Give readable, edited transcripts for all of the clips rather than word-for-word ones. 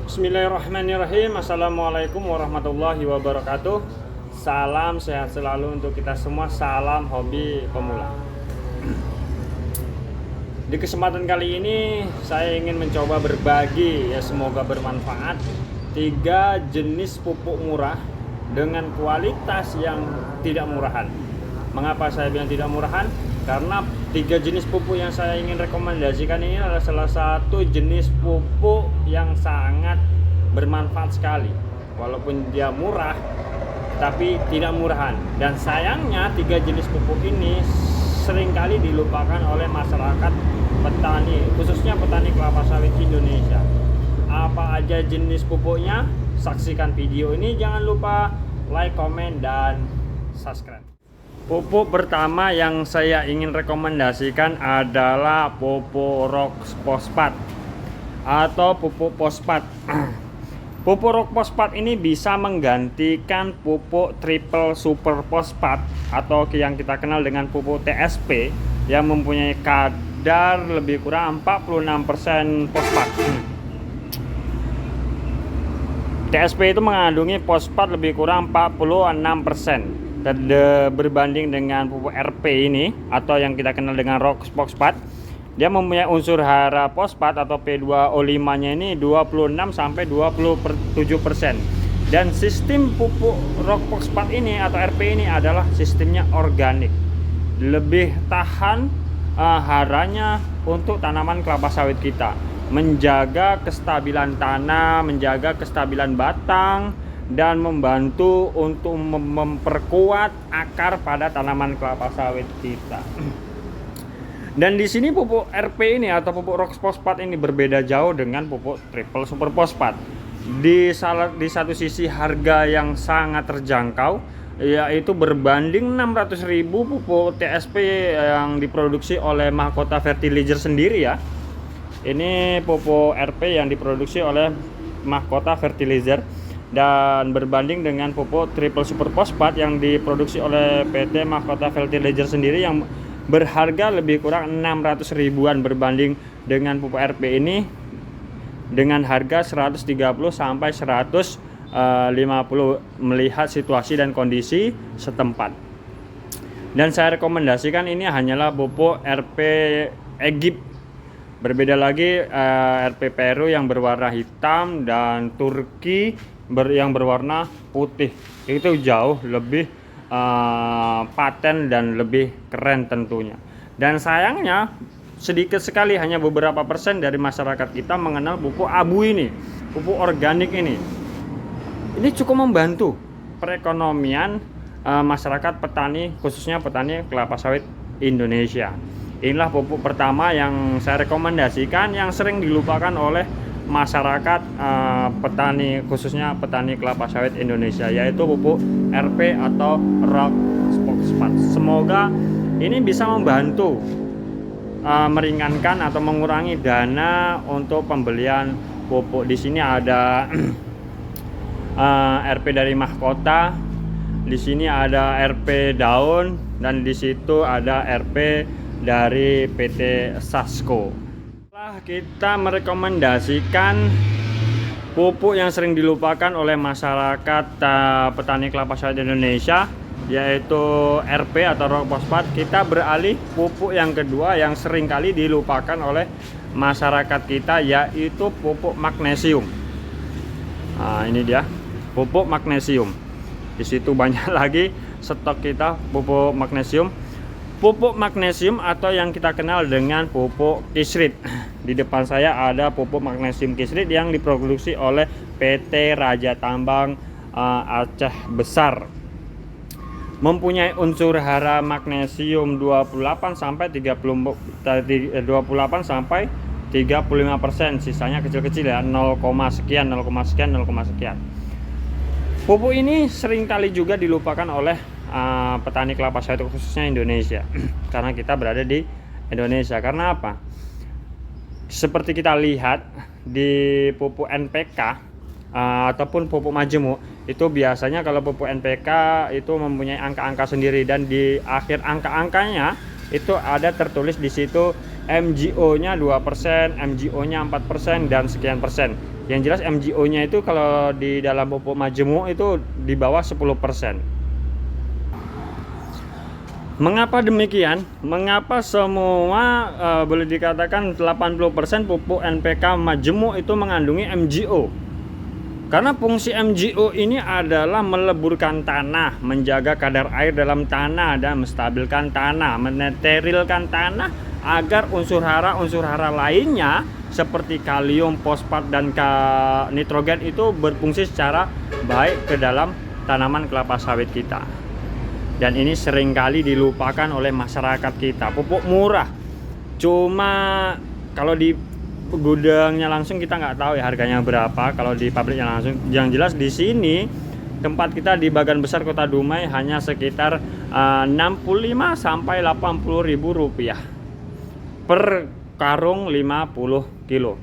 Bismillahirrahmanirrahim. Assalamualaikum warahmatullahi wabarakatuh. Salam sehat selalu untuk kita semua. Salam hobi pemula. Di kesempatan kali ini saya ingin mencoba berbagi, ya semoga bermanfaat, 3 jenis pupuk murah dengan kualitas yang tidak murahan. Mengapa saya bilang tidak murahan? Karena 3 jenis pupuk yang saya ingin rekomendasikan ini adalah salah satu jenis pupuk yang sangat bermanfaat sekali. Walaupun dia murah, tapi tidak murahan. Dan sayangnya 3 jenis pupuk ini seringkali dilupakan oleh masyarakat petani, khususnya petani kelapa sawit Indonesia. Apa aja jenis pupuknya? Saksikan video ini, jangan lupa like, komen, dan subscribe. Pupuk pertama yang saya ingin rekomendasikan adalah pupuk rock fosfat atau pupuk fosfat. Pupuk rock fosfat ini bisa menggantikan pupuk triple super fosfat atau yang kita kenal dengan pupuk TSP yang mempunyai kadar lebih kurang 46% fosfat. TSP itu mengandungi fosfat lebih kurang 46%. Berbanding dengan pupuk RP ini atau yang kita kenal dengan rock fosfat, dia mempunyai unsur hara fosfat atau P2O5 nya ini 26 sampai 27%. Dan sistem pupuk rock fosfat ini atau RP ini adalah sistemnya organik, lebih tahan haranya untuk tanaman kelapa sawit kita, menjaga kestabilan tanah, menjaga kestabilan batang, dan membantu untuk memperkuat akar pada tanaman kelapa sawit kita. Dan di sini pupuk RP ini atau pupuk rock fosfat ini berbeda jauh dengan pupuk triple super fosfat. Di satu sisi harga yang sangat terjangkau, yaitu berbanding 600.000 pupuk TSP yang diproduksi oleh Mahkota Fertilizer sendiri ya. Ini pupuk RP yang diproduksi oleh Mahkota Fertilizer, dan berbanding dengan pupuk triple super fosfat yang diproduksi oleh PT Mahkota Fertilizer sendiri yang berharga lebih kurang 600 ribuan, berbanding dengan pupuk RP ini dengan harga 130 sampai 150 melihat situasi dan kondisi setempat. Dan saya rekomendasikan ini hanyalah pupuk RP Egypt. Berbeda lagi RP Peru yang berwarna hitam dan Turki yang berwarna putih. Itu jauh lebih paten dan lebih keren tentunya. Dan sayangnya sedikit sekali, hanya beberapa persen dari masyarakat kita mengenal pupuk abu ini, pupuk organik ini. Ini cukup membantu perekonomian masyarakat petani, khususnya petani kelapa sawit Indonesia. Inilah pupuk pertama yang saya rekomendasikan, yang sering dilupakan oleh masyarakat petani, khususnya petani kelapa sawit Indonesia, yaitu pupuk RP atau rock fosfat. Semoga ini bisa membantu meringankan atau mengurangi dana untuk pembelian pupuk. Di sini ada RP dari Mahkota, di sini ada RP daun, dan di situ ada RP dari PT Sasko. Kita merekomendasikan pupuk yang sering dilupakan oleh masyarakat petani kelapa sawit Indonesia, yaitu RP atau rock fosfat. Kita beralih pupuk yang kedua yang sering kali dilupakan oleh masyarakat kita, yaitu pupuk magnesium. Nah, ini dia pupuk magnesium. Di situ banyak lagi stok kita pupuk magnesium. Pupuk magnesium atau yang kita kenal dengan pupuk Kisrit. Di depan saya ada pupuk magnesium Kisrit yang diproduksi oleh PT Raja Tambang Aceh Besar. Mempunyai unsur hara magnesium 28 sampai 35%, sisanya kecil-kecil ya, 0, sekian, 0, sekian, 0, sekian. Pupuk ini seringkali juga dilupakan oleh petani kelapa sawit khususnya Indonesia karena kita berada di Indonesia. Karena apa? Seperti kita lihat di pupuk NPK ataupun pupuk majemuk, itu biasanya kalau pupuk NPK itu mempunyai angka-angka sendiri, dan di akhir angka-angkanya itu ada tertulis di situ MGO-nya 2%, MGO-nya 4%, dan sekian persen. Yang jelas MGO-nya itu kalau di dalam pupuk majemuk itu di bawah 10%. Mengapa demikian? Mengapa semua boleh dikatakan 80% pupuk NPK majemuk itu mengandungi MGO? Karena fungsi MGO ini adalah meleburkan tanah, menjaga kadar air dalam tanah dan menstabilkan tanah, meneterilkan tanah agar unsur hara lainnya seperti kalium, fosfat dan nitrogen itu berfungsi secara baik ke dalam tanaman kelapa sawit kita. Dan ini seringkali dilupakan oleh masyarakat kita. Pupuk murah, cuma kalau di gudangnya langsung kita nggak tahu ya harganya berapa. Kalau di pabriknya langsung, yang jelas di sini tempat kita di Bagan Besar Kota Dumai hanya sekitar 65 sampai 80 ribu rupiah per karung 50 kilo.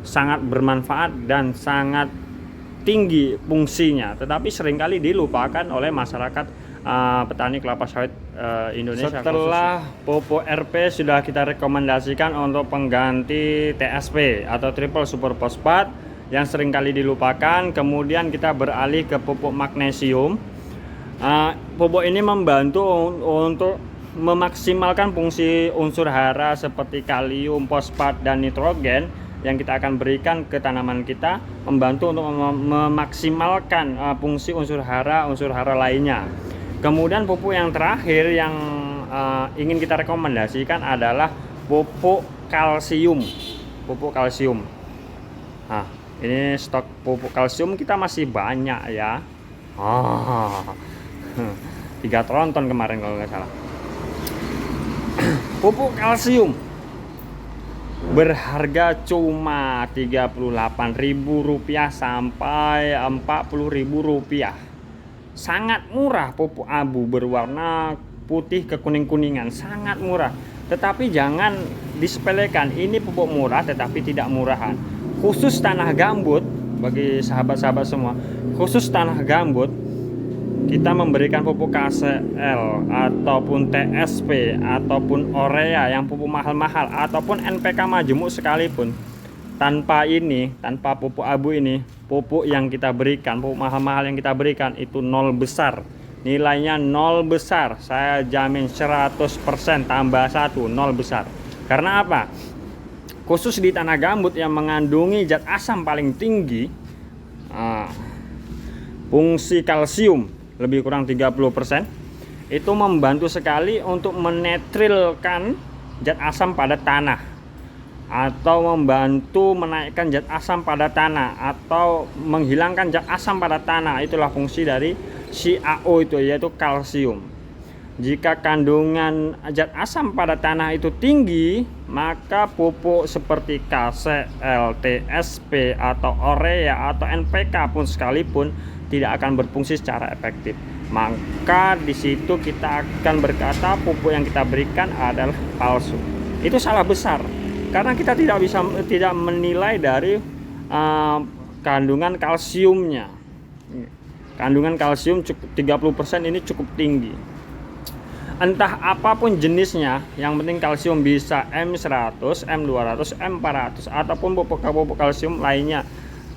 Sangat bermanfaat dan sangat tinggi fungsinya, tetapi seringkali dilupakan oleh masyarakat petani kelapa sawit Indonesia. Setelah pupuk RP sudah kita rekomendasikan untuk pengganti TSP atau triple super fosfat yang seringkali dilupakan, kemudian kita beralih ke pupuk magnesium. Pupuk ini membantu untuk memaksimalkan fungsi unsur hara seperti kalium, fosfat dan nitrogen yang kita akan berikan ke tanaman kita, membantu untuk memaksimalkan fungsi unsur hara lainnya. Kemudian pupuk yang terakhir yang ingin kita rekomendasikan adalah pupuk kalsium. Pupuk kalsium. Nah, ini stok pupuk kalsium kita masih banyak ya. 3 tronton kemarin kalau nggak salah. Pupuk kalsium berharga cuma Rp38.000 sampai Rp40.000. Sangat murah. Pupuk abu berwarna putih ke kuning-kuningan, sangat murah. Tetapi jangan disepelekan, ini pupuk murah tetapi tidak murahan. Khusus tanah gambut, bagi sahabat-sahabat semua, khusus tanah gambut kita memberikan pupuk KCL ataupun TSP ataupun urea yang pupuk mahal-mahal ataupun NPK majemuk sekalipun, tanpa pupuk abu ini, pupuk yang kita berikan, pupuk mahal-mahal yang kita berikan itu nol besar. Nilainya nol besar. Saya jamin 100% tambah 1 nol besar. Karena apa? Khusus di tanah gambut yang mengandungi zat asam paling tinggi, fungsi kalsium lebih kurang 30%, itu membantu sekali untuk menetrilkan zat asam pada tanah, atau membantu menaikkan zat asam pada tanah, atau menghilangkan zat asam pada tanah. Itulah fungsi dari CaO itu, yaitu kalsium. Jika kandungan zat asam pada tanah itu tinggi, maka pupuk seperti KCL, TSP atau urea atau NPK pun sekalipun tidak akan berfungsi secara efektif. Maka di situ kita akan berkata pupuk yang kita berikan adalah palsu. Itu salah besar. Karena kita tidak menilai dari kandungan kalsiumnya. Kandungan kalsium 30% ini cukup tinggi. Entah apapun jenisnya, yang penting kalsium bisa M100, M200, M400 ataupun pupuk kalsium lainnya.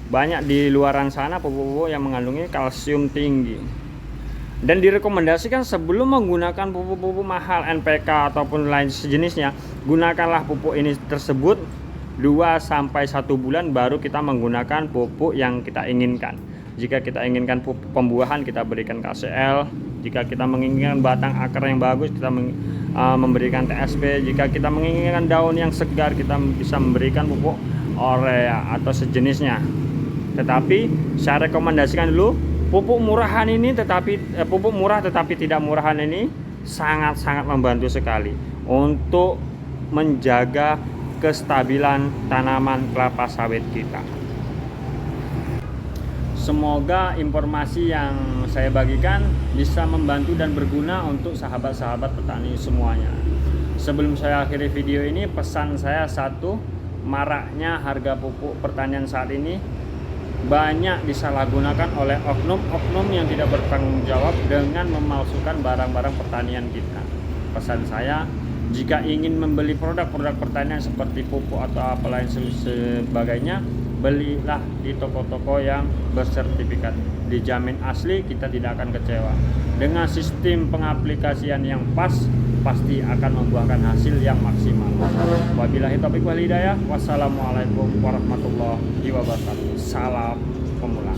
Banyak di luaran sana pupuk-pupuk yang mengandungi kalsium tinggi. Dan direkomendasikan sebelum menggunakan pupuk-pupuk mahal NPK ataupun lain sejenisnya, gunakanlah pupuk ini tersebut 2-1 bulan baru kita menggunakan pupuk yang kita inginkan. Jika kita inginkan pupuk pembuahan, kita berikan KCL. Jika kita menginginkan batang akar yang bagus, kita memberikan TSP. Jika kita menginginkan daun yang segar, kita bisa memberikan pupuk urea atau sejenisnya. Tetapi saya rekomendasikan dulu pupuk murahan ini, pupuk murah tetapi tidak murahan ini sangat-sangat membantu sekali untuk menjaga kestabilan tanaman kelapa sawit kita. Semoga informasi yang saya bagikan bisa membantu dan berguna untuk sahabat-sahabat petani semuanya. Sebelum saya akhiri video ini, pesan saya satu: maraknya harga pupuk pertanian saat ini banyak disalahgunakan oleh oknum-oknum yang tidak bertanggung jawab dengan memalsukan barang-barang pertanian kita. Pesan saya, jika ingin membeli produk-produk pertanian seperti pupuk atau apa lain sebagainya, belilah di toko-toko yang bersertifikat, dijamin asli, kita tidak akan kecewa. Dengan sistem pengaplikasian yang pas, pasti akan membuahkan hasil yang maksimal. Wabillahi taufiq wal hidayah. Wassalamualaikum warahmatullahi wabarakatuh. Salam pemula.